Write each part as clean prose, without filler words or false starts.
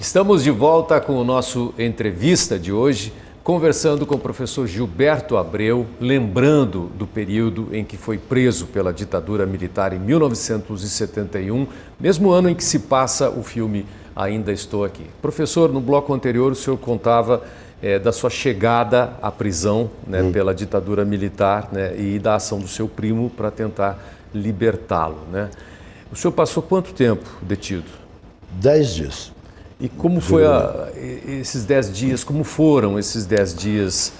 Estamos de volta com o nosso entrevista de hoje, conversando com o professor Gilberto Abreu, lembrando do período em que foi preso pela ditadura militar em 1971, mesmo ano em que se passa o filme Ainda Estou Aqui. Professor, no bloco anterior o senhor contava da sua chegada à prisão pela ditadura militar e da ação do seu primo para tentar libertá-lo. O senhor passou quanto tempo detido? 10 dias. E como foi esses 10 dias, como foram esses 10 dias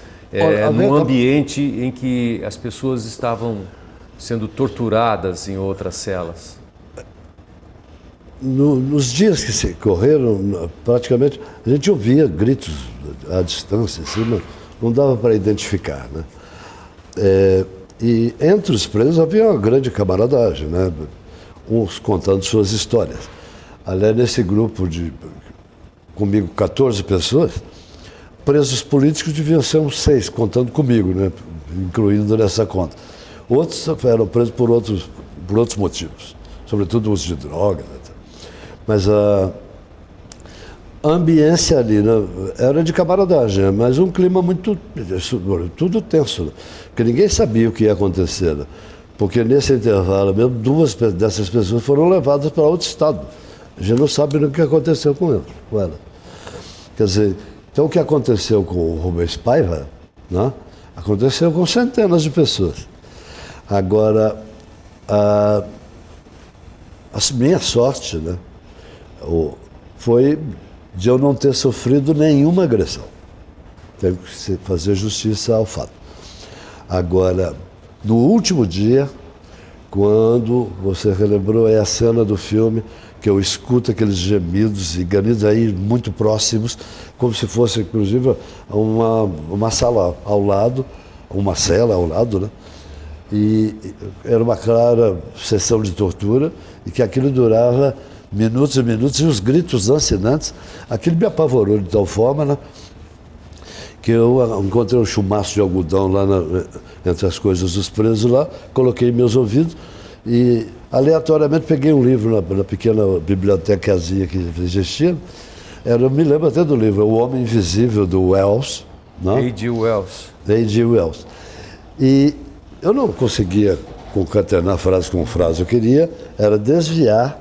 num ambiente em que as pessoas estavam sendo torturadas em outras celas? Nos dias que se correram, praticamente, a gente ouvia gritos à distância, assim, não dava para identificar, e entre os presos havia uma grande camaradagem, uns contando suas histórias. Aliás, nesse grupo comigo 14 pessoas, presos políticos deviam ser uns 6, contando comigo, incluindo nessa conta. Outros eram presos por outros motivos, sobretudo uso de droga. Mas a ambiência ali era de camaradagem, mas um clima tudo tenso, porque ninguém sabia o que ia acontecer, porque nesse intervalo mesmo 2 dessas pessoas foram levadas para outro estado. A gente não sabe o que aconteceu com ela. Quer dizer, então o que aconteceu com o Rubens Paiva, aconteceu com centenas de pessoas. Agora, a minha sorte, foi de eu não ter sofrido nenhuma agressão. Tenho que fazer justiça ao fato. Agora, no último dia, quando você relembrou a cena do filme, que eu escuto aqueles gemidos e gemidos aí muito próximos, como se fosse, inclusive, uma sala ao lado, uma cela ao lado, E era uma clara sessão de tortura, e que aquilo durava minutos e minutos, e os gritos lancinantes, aquilo me apavorou de tal forma, que eu encontrei um chumaço de algodão lá entre as coisas dos presos lá, coloquei em meus ouvidos e aleatoriamente peguei um livro na pequena bibliotecazinha que existia. Eu me lembro até do livro, O Homem Invisível, do Wells. A.G. Wells. A.G. Wells. E eu não conseguia concatenar frase com frase, eu queria era desviar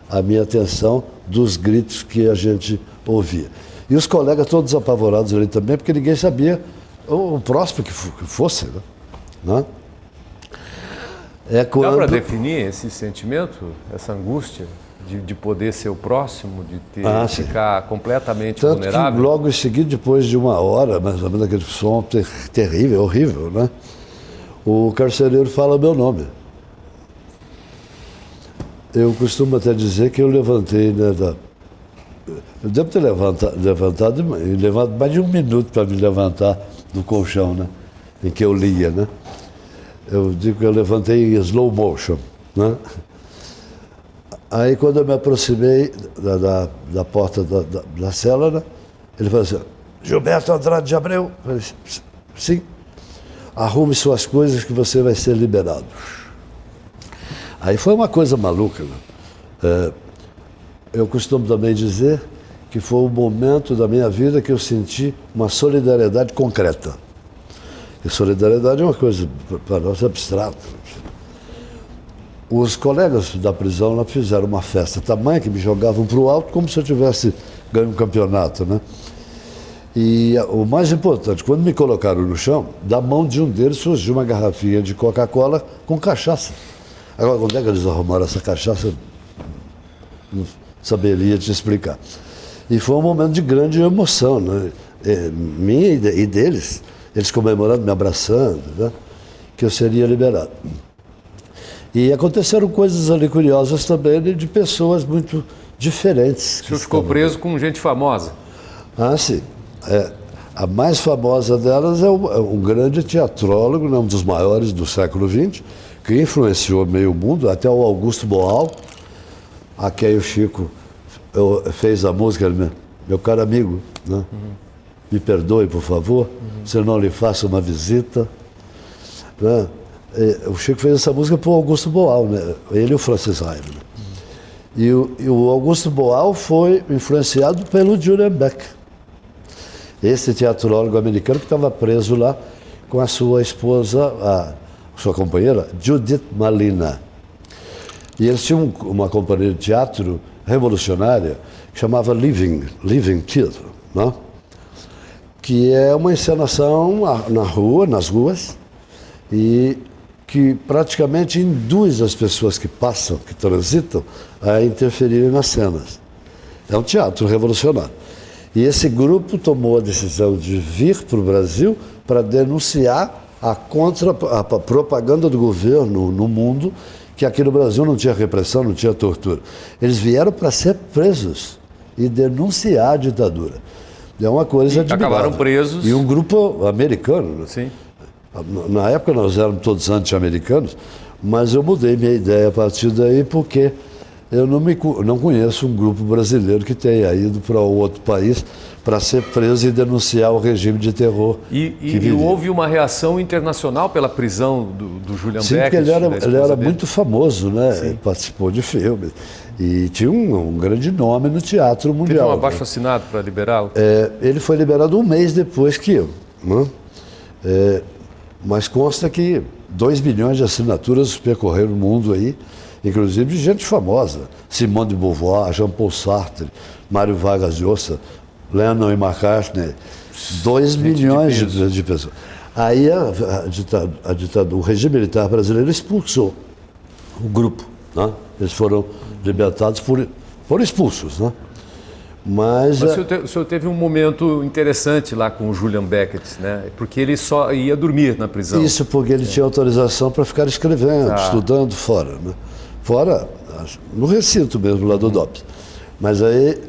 a minha atenção dos gritos que a gente ouvia. E os colegas todos apavorados ali também, porque ninguém sabia o próximo que fosse. Dá para definir esse sentimento, essa angústia de poder ser o próximo, de ficar completamente Tanto vulnerável? Que logo em seguida, depois de 1 hora, mais ou menos, aquele som terrível, horrível, o carcereiro fala meu nome. Eu costumo até dizer que eu levantei, eu devo ter levantado mais de 1 minuto para me levantar do colchão, em que eu lia, Eu digo que eu levantei em slow motion, Aí, quando eu me aproximei da porta da cela, ele falou assim: Gilberto Andrade de Abreu? Eu falei: sim. Arrume suas coisas que você vai ser liberado. Aí foi uma coisa maluca. Eu costumo também dizer que foi o momento da minha vida que eu senti uma solidariedade concreta. E solidariedade é uma coisa, para nós, abstrata. Os colegas da prisão lá fizeram uma festa tamanha que me jogavam para o alto como se eu tivesse ganho um campeonato, E o mais importante, quando me colocaram no chão, da mão de um deles surgiu uma garrafinha de Coca-Cola com cachaça. Agora, onde é que eles arrumaram essa cachaça? Não saberia te explicar. E foi um momento de grande emoção, minha e deles. Eles comemorando, me abraçando, que eu seria liberado. E aconteceram coisas ali curiosas também de pessoas muito diferentes. O senhor ficou preso com gente famosa? Sim. A mais famosa delas é um grande teatrólogo, um dos maiores do século XX, que influenciou meio mundo, até o Augusto Boal, a quem o Chico fez a música, meu caro amigo, me perdoe, por favor, se eu não lhe faço uma visita. O Chico fez essa música para o Augusto Boal, ele e o Francis Raime. E o Augusto Boal foi influenciado pelo Julian Beck, esse teatrólogo americano que estava preso lá com a sua esposa, a sua companheira, Judith Malina. E eles tinham uma companhia de teatro revolucionária que chamava Living Theatre, né? Que é uma encenação nas ruas, e que praticamente induz as pessoas que passam, que transitam, a interferirem nas cenas. É um teatro revolucionário. E esse grupo tomou a decisão de vir para o Brasil para denunciar a propaganda do governo no mundo, que aqui no Brasil não tinha repressão, não tinha tortura. Eles vieram para ser presos e denunciar a ditadura. É uma coisa admirável. Acabaram presos. E um grupo americano, né? Sim. Na época nós éramos todos anti-americanos, mas eu mudei minha ideia a partir daí, porque eu não conheço um grupo brasileiro que tenha ido para outro país para ser preso e denunciar o regime de terror. E houve uma reação internacional pela prisão do Julian Beck? Sim, porque ele era muito famoso, né? Ele participou de filmes e tinha um grande nome no teatro mundial. Teve um abaixo-assinado para liberá-lo? Ele foi liberado um mês depois que eu, né? Mas consta que 2 milhões de assinaturas percorreram o mundo aí, inclusive de gente famosa. Simone de Beauvoir, Jean-Paul Sartre, Mário Vargas Llosa, Lennon e McCartney. 2 milhões de pessoas. Aí o regime militar brasileiro expulsou o grupo, né? Eles foram libertados por expulsos, né? Mas o senhor teve um momento interessante lá com o Julian Beckett, né? Porque ele só ia dormir na prisão. Isso, porque ele tinha autorização para ficar escrevendo, estudando fora, né? Fora, no recinto mesmo, lá do DOPS. Mas aí,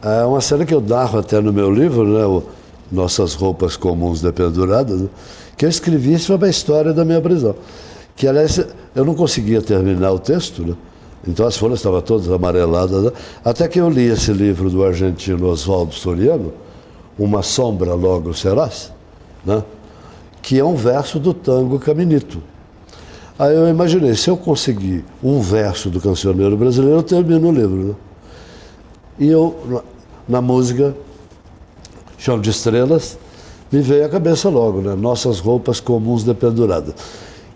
é uma cena que eu narro até no meu livro, né? Nossas Roupas Comuns Dependuradas, né? Que eu escrevi sobre a história da minha prisão. Que, aliás, eu não conseguia terminar o texto, né? Então as folhas estavam todas amareladas, né? Até que eu li esse livro do argentino Oswaldo Soriano, Uma Sombra Logo Serás, né? Que é um verso do tango Caminito. Aí eu imaginei, se eu conseguir um verso do cancioneiro brasileiro, eu termino o livro, né? E eu, na música Chão de Estrelas, me veio à cabeça logo, né? Nossas Roupas Comuns Dependuradas.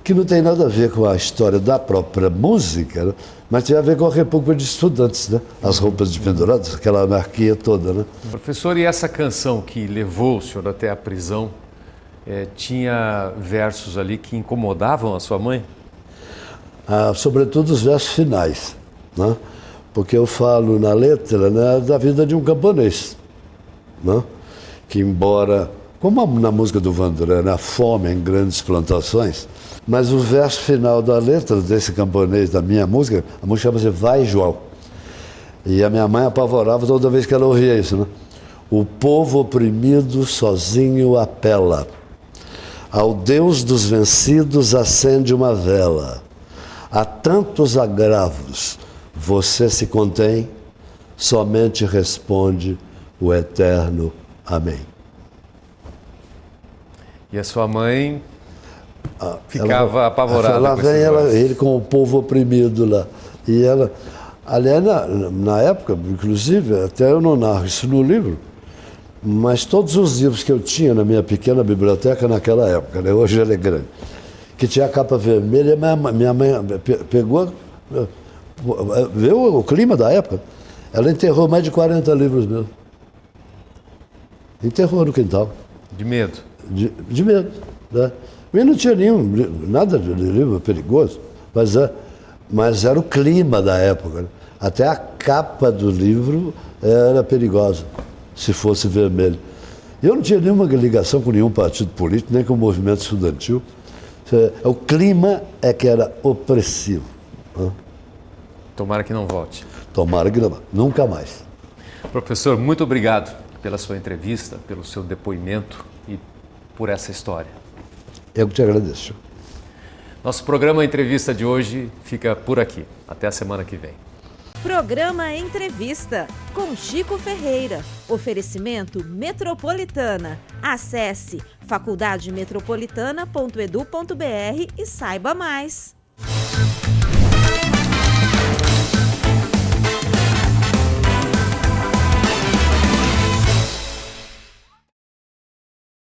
Que não tem nada a ver com a história da própria música, né? Mas tem a ver com a República de Estudantes, né? As roupas de penduradas, aquela anarquia toda, né? Professor, e essa canção que levou o senhor até a prisão, tinha versos ali que incomodavam a sua mãe? Sobretudo os versos finais, né? Porque eu falo na letra, né, da vida de um camponês, né? Que embora, como na música do Vandré, né, a fome em grandes plantações, mas o verso final da letra desse camponês da minha música, a música chama-se Vai, João. E a minha mãe apavorava toda vez que ela ouvia isso, né? O povo oprimido sozinho apela. Ao Deus dos vencidos acende uma vela. Há tantos agravos, você se contém, somente responde o eterno Amém. E a sua mãe ficava apavorada. Lá vem ele com o povo oprimido lá. E ela, aliás, na época, inclusive, até eu não narro isso no livro, mas todos os livros que eu tinha na minha pequena biblioteca naquela época, né, hoje ela é grande, que tinha a capa vermelha, minha mãe pegou, viu o clima da época, ela enterrou mais de 40 livros meus. Enterrou no quintal. De medo? De medo, né? E não tinha nada de livro perigoso, mas era o clima da época, né? Até a capa do livro era perigosa, se fosse vermelho. Eu não tinha nenhuma ligação com nenhum partido político, nem com o movimento estudantil. O clima é que era opressivo, né? Tomara que não volte. Tomara que não, nunca mais. Professor, muito obrigado pela sua entrevista, pelo seu depoimento e por essa história. Eu que te agradeço. Nosso programa Entrevista de hoje fica por aqui. Até a semana que vem. Programa Entrevista com Chico Ferreira. Oferecimento Metropolitana. Acesse faculdademetropolitana.edu.br e saiba mais.